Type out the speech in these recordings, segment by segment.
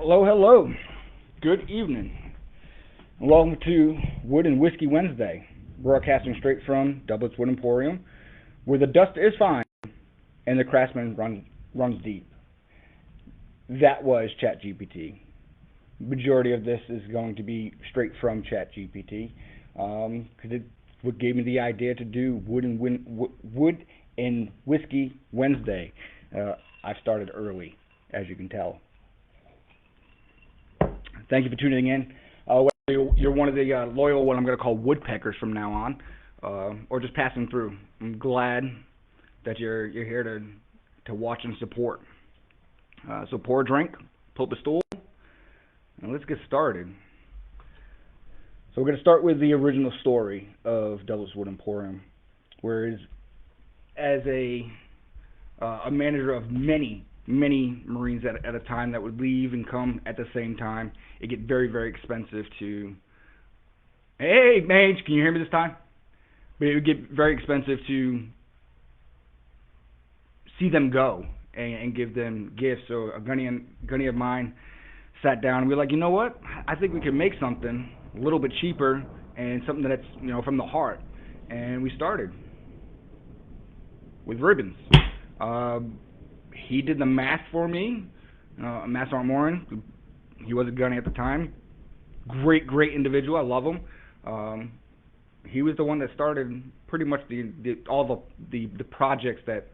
Hello, hello. Good evening. And welcome to Wood and Whiskey Wednesday, broadcasting straight from Dublin's Wood Emporium, where the dust is fine and the craftsman runs deep. That was ChatGPT. Majority of this is going to be straight from ChatGPT, because it what gave me the idea to do Wood and Whiskey Wednesday. I started early, as you can tell. Thank you for tuning in. Whether you're one of the loyal, what I'm going to call woodpeckers from now on, or just passing through, I'm glad that you're here to watch and support. So pour a drink, pull up a stool, and let's get started. So we're going to start with the original story of Dublin's Wood Emporium, whereas as a manager of many Marines at a time that would leave and come at the same time, it get very, very expensive to. Hey, Mange, can you hear me this time? But it would get very expensive to see them go and give them gifts. So a gunny of mine sat down and we were like, you know what? I think we can make something a little bit cheaper and something that's from the heart. And we started with ribbons. He did the math for me. Master Armorin, he was a gunny at the time. Great individual. I love him. He was the one that started pretty much all the projects that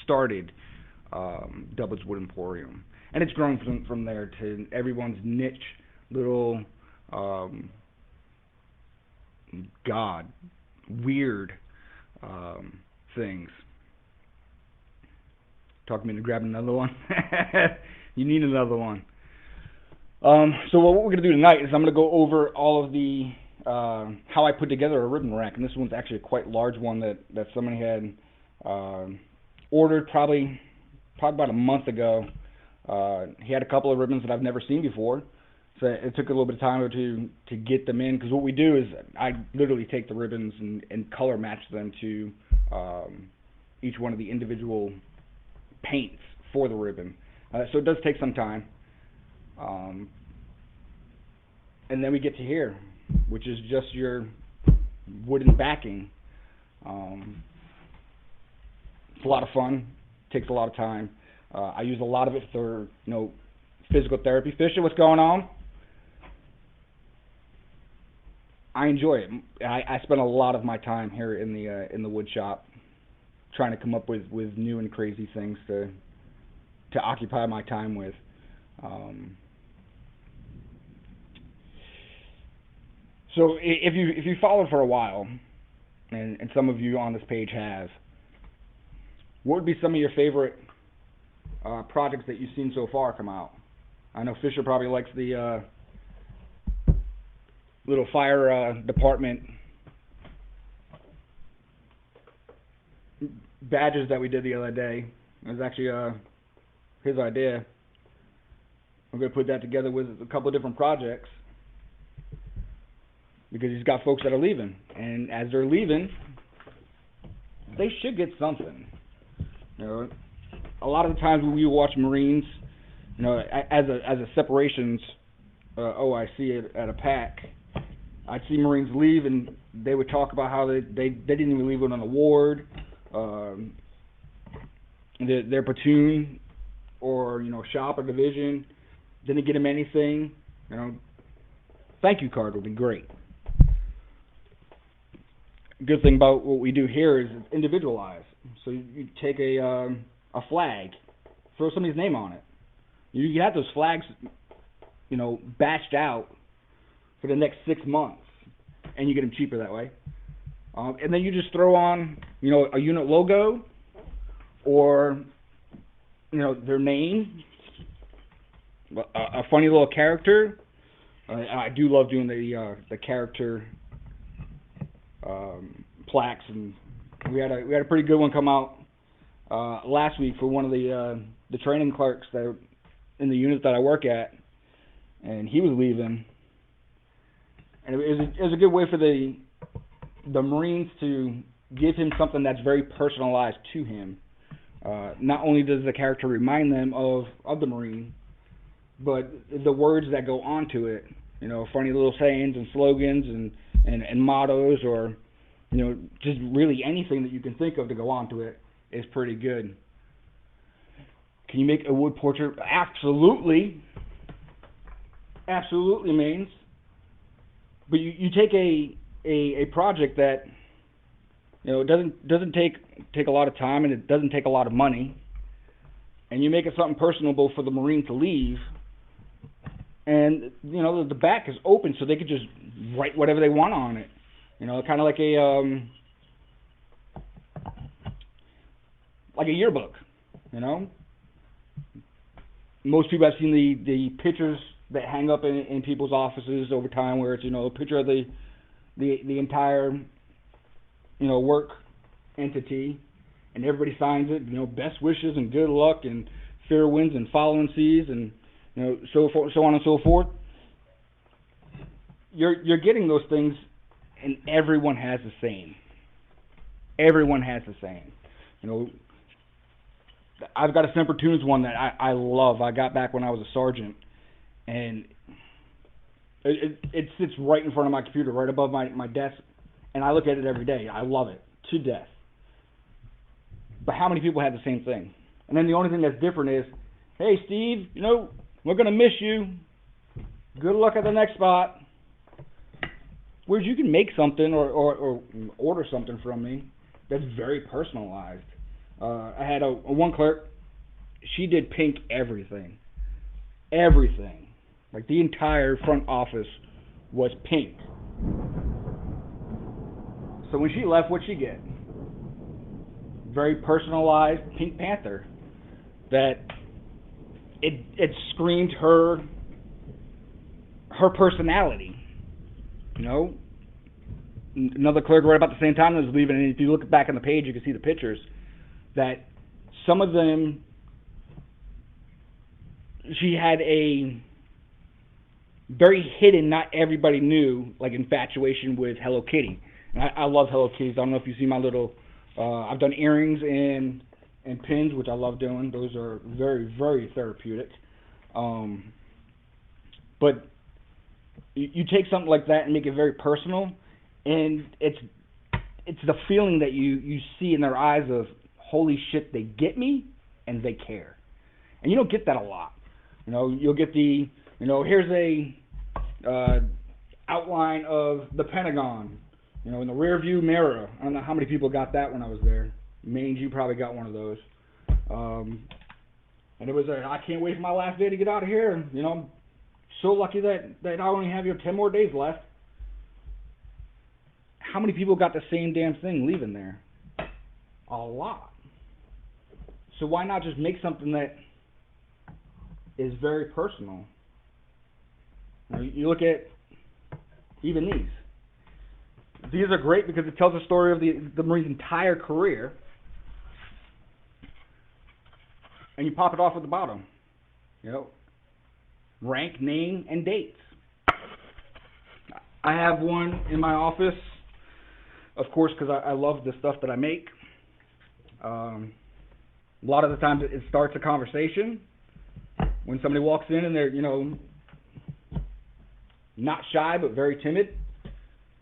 started Dublin's Wood Emporium, and it's grown from there to everyone's niche little weird things. Talk me into grabbing another one. You need another one. So what we're going to do tonight is I'm going to go over all of the how I put together a ribbon rack, and this one's actually a quite large one that somebody had ordered probably about a month ago. He had a couple of ribbons that I've never seen before, so it took a little bit of time to get them in, because what we do is I literally take the ribbons and color match them to each one of the individual paints for the ribbon. So it does take some time. And then we get to here, which is just your wooden backing. It's a lot of fun, takes a lot of time. I use a lot of it for physical therapy. Fisher, what's going on? I enjoy it. I spend a lot of my time here in the wood shop trying to come up with new and crazy things to occupy my time with. So if you followed for a while, and some of you on this page have, what would be some of your favorite projects that you've seen so far come out? I know Fisher probably likes the little fire department badges that we did the other day. It was actually his idea. I'm going to put that together with a couple of different projects, because he's got folks that are leaving, and as they're leaving, they should get something. A lot of the times when we watch Marines, as a separations OIC at a pack, I'd see Marines leave and they would talk about how they didn't even leave with an award, their platoon or shop or division didn't get them anything. Thank you card would be great. Good thing about what we do here is it's individualized. So you take a flag, throw somebody's name on it. You have those flags, batched out for the next 6 months, and you get them cheaper that way. And then you just throw on, a unit logo or, their name, a funny little character. I do love doing the character plaques, and we had a pretty good one come out last week for one of the training clerks that in the unit that I work at, and he was leaving, and it was a good way for the Marines to give him something that's very personalized to him. Not only does the character remind them of the Marine, but the words that go onto it, funny little sayings and slogans and mottos, or just really anything that you can think of to go onto it is pretty good. Can you make a wood portrait? Absolutely. Absolutely means. But you take a project that doesn't take a lot of time, and it doesn't take a lot of money, and you make it something personable for the Marine to leave, and the back is open so they could just write whatever they want on it. Kind of like a yearbook. Most people have seen the pictures that hang up in people's offices over time, where it's a picture of the entire work entity, and everybody signs it. Best wishes and good luck and fair winds and following seas, and so on and so forth. You're getting those things, and everyone has the same. Everyone has the same. I've got a Semper Tunes one that I love. I got back when I was a sergeant, and it sits right in front of my computer, right above my desk, and I look at it every day. I love it to death. But how many people have the same thing? And then the only thing that's different is, hey, Steve, we're going to miss you. Good luck at the next spot. Whereas you can make something or order something from me that's very personalized. I had a one clerk. She did pink everything. Everything. Like the entire front office was pink. So when she left, what'd she get? Very personalized Pink Panther. That it screamed her personality. Another clerk right about the same time was leaving, and if you look back on the page, you can see the pictures. That some of them, she had a very hidden, not everybody knew, like infatuation with Hello Kitty. And I love Hello Kitties. I don't know if you see my little, I've done earrings and pins, which I love doing. Those are very, very therapeutic. But you take something like that and make it very personal, and it's the feeling that you see in their eyes of, holy shit, they get me and they care. And you don't get that a lot. You'll get the, here's a outline of the Pentagon, in the rear view mirror. I don't know how many people got that when I was there. Mange, you probably got one of those. And it was I can't wait for my last day to get out of here. And, I'm so lucky that I only have 10 more days left. How many people got the same damn thing leaving there? A lot. So why not just make something that is very personal? You look at even these. These are great because it tells the story of the Marine's entire career. And you pop it off at the bottom. Rank, name, and dates. I have one in my office, of course, because I love the stuff that I make. A lot of the times it starts a conversation when somebody walks in and they're, not shy but very timid.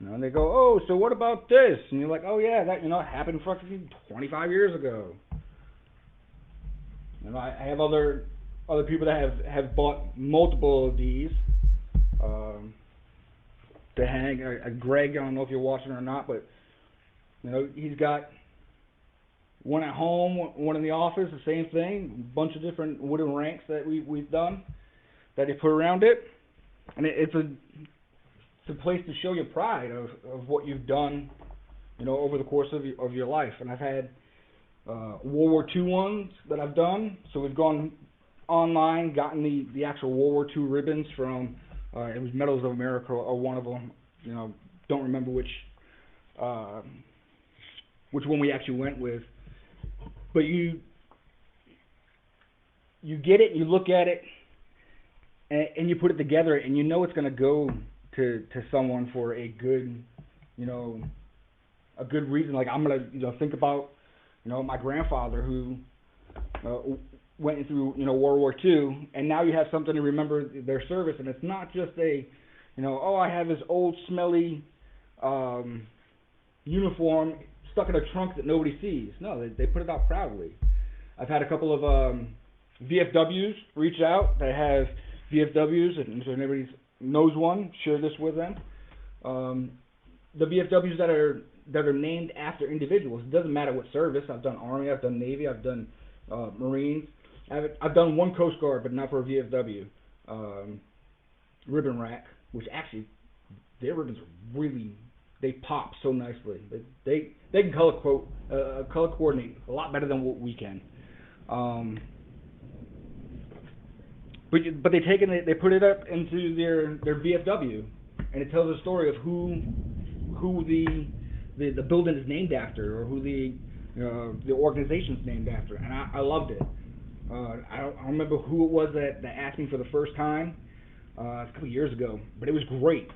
And they go, oh, so what about this? And you're like, oh yeah, that happened fucking 25 years ago. I have other people that have bought multiple of these to hang. Greg, I don't know if you're watching or not, but he's got one at home, one in the office, the same thing. A bunch of different wooden ranks that we've done that he put around it, and it's a place to show your pride of what you've done, over the course of your life. And I've had World War II ones that I've done. So we've gone online, gotten the actual World War II ribbons from it was Medals of America or one of them. Don't remember which one we actually went with. But you get it, you look at it, and you put it together, and it's going to go to someone for a good, a good reason. Like I'm going to think about, my grandfather who went through, World War II, and now you have something to remember their service, and it's not just a, oh, I have this old smelly uniform stuck in a trunk that nobody sees. No, they put it out proudly. I've had a couple of VFWs reach out that have VFWs, and so if anybody knows one, share this with them. The VFWs that are named after individuals. It doesn't matter what service. I've done Army, I've done Navy, I've done Marines. I've done one Coast Guard, but not for a VFW. Ribbon rack, which actually their ribbons are really, they pop so nicely. They can color coordinate a lot better than what we can. But they take it, they put it up into their VFW, and it tells a story of who the building is named after, or who the organization's named after, and I loved it. I don't remember who it was that asked me for the first time. A couple of years ago, but it was great.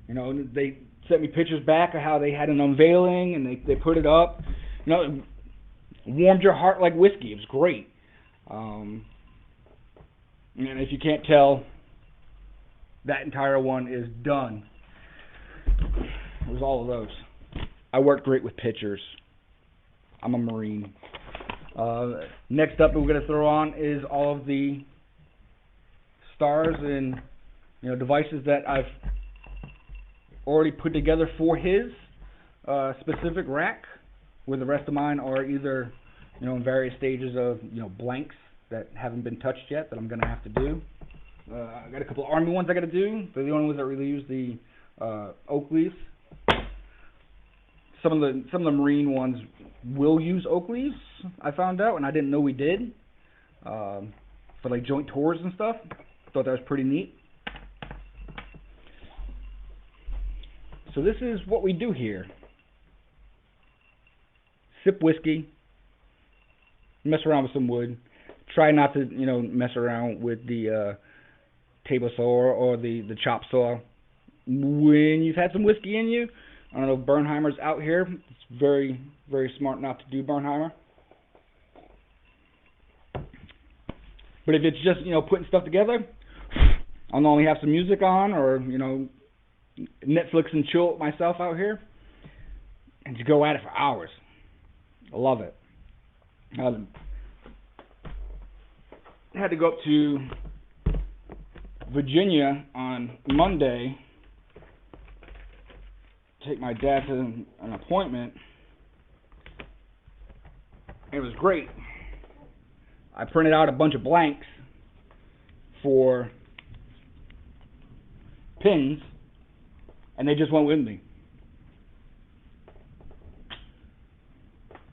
They sent me pictures back of how they had an unveiling, and they put it up. It warmed your heart like whiskey. It was great. And if you can't tell, that entire one is done. It was all of those. I worked great with pictures. I'm a Marine. Next up, we're going to throw on is all of the stars and devices that I've already put together for his specific rack, where the rest of mine are either in various stages of blanks that haven't been touched yet that I'm going to have to do. I got a couple of Army ones I got to do. They're the only ones that really use the oak leaves. Some of the Marine ones will use oak leaves, I found out, and I didn't know we did, for like joint tours and stuff. Thought that was pretty neat. So this is what we do here. Sip whiskey, mess around with some wood. Try not to, mess around with the table saw or the chop saw. When you've had some whiskey in you, I don't know if Bernheimer's out here. It's very, very smart not to do Bernheimer. But if it's just, putting stuff together, I'll normally have some music on, or, Netflix and chill with myself out here, and just go at it for hours. I love it. I had to go up to Virginia on Monday to take my dad to an appointment. It was great. I printed out a bunch of blanks for pins, and they just went with me.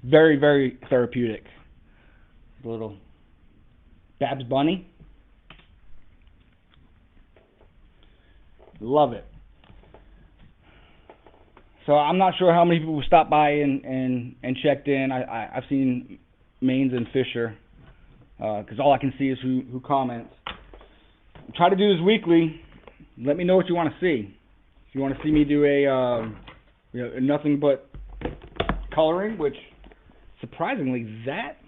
Very, very therapeutic. The little Babs Bunny. Love it. So I'm not sure how many people stopped by and checked in. I've seen Maines and Fisher, because all I can see is who comments. Try to do this weekly. Let me know what you want to see. If you want to see me do a nothing but coloring, which surprisingly that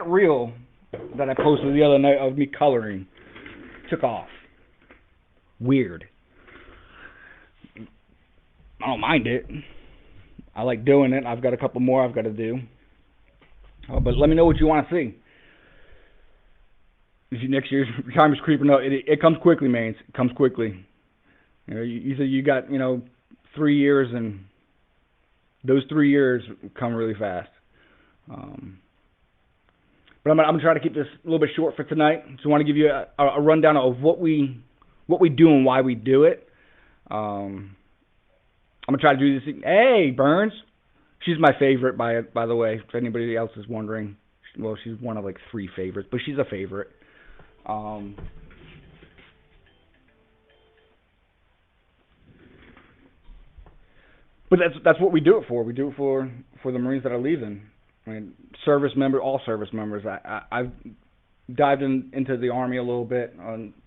reel that I posted the other night of me coloring took off. Weird. I don't mind it. I like doing it. I've got a couple more I've got to do. But let me know what you want to see. Next year's time is creeping up. It comes quickly, man. It comes quickly. You said you got 3 years, and those 3 years come really fast. But I'm gonna try to keep this a little bit short for tonight. So I want to give you a rundown of what we do and why we do it. I'm gonna try to do this. Hey, Burns, she's my favorite by the way. If anybody else is wondering, well, she's one of like 3 favorites, but she's a favorite. But that's what we do it for. We do it for the Marines that are leaving. I mean, all service members. I've dived into the Army a little bit,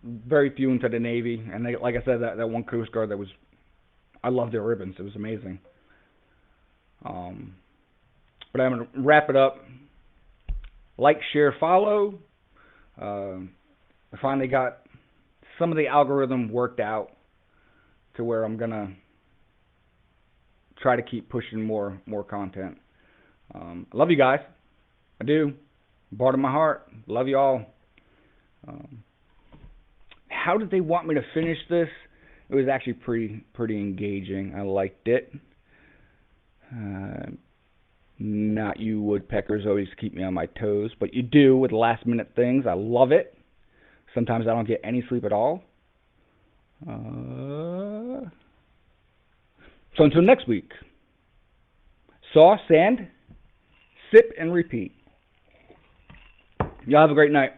very few into the Navy, and like I said, that one Coast Guard I loved their ribbons. It was amazing. But I'm going to wrap it up. Like, share, follow. I finally got some of the algorithm worked out to where I'm going to try to keep pushing more content. I love you guys. I do. Bottom of my heart. Love you all. How did they want me to finish this? It was actually pretty engaging. I liked it. Not you woodpeckers always keep me on my toes, but you do with last minute things. I love it. Sometimes I don't get any sleep at all. So until next week, saw, sand, sip, and repeat. Y'all have a great night.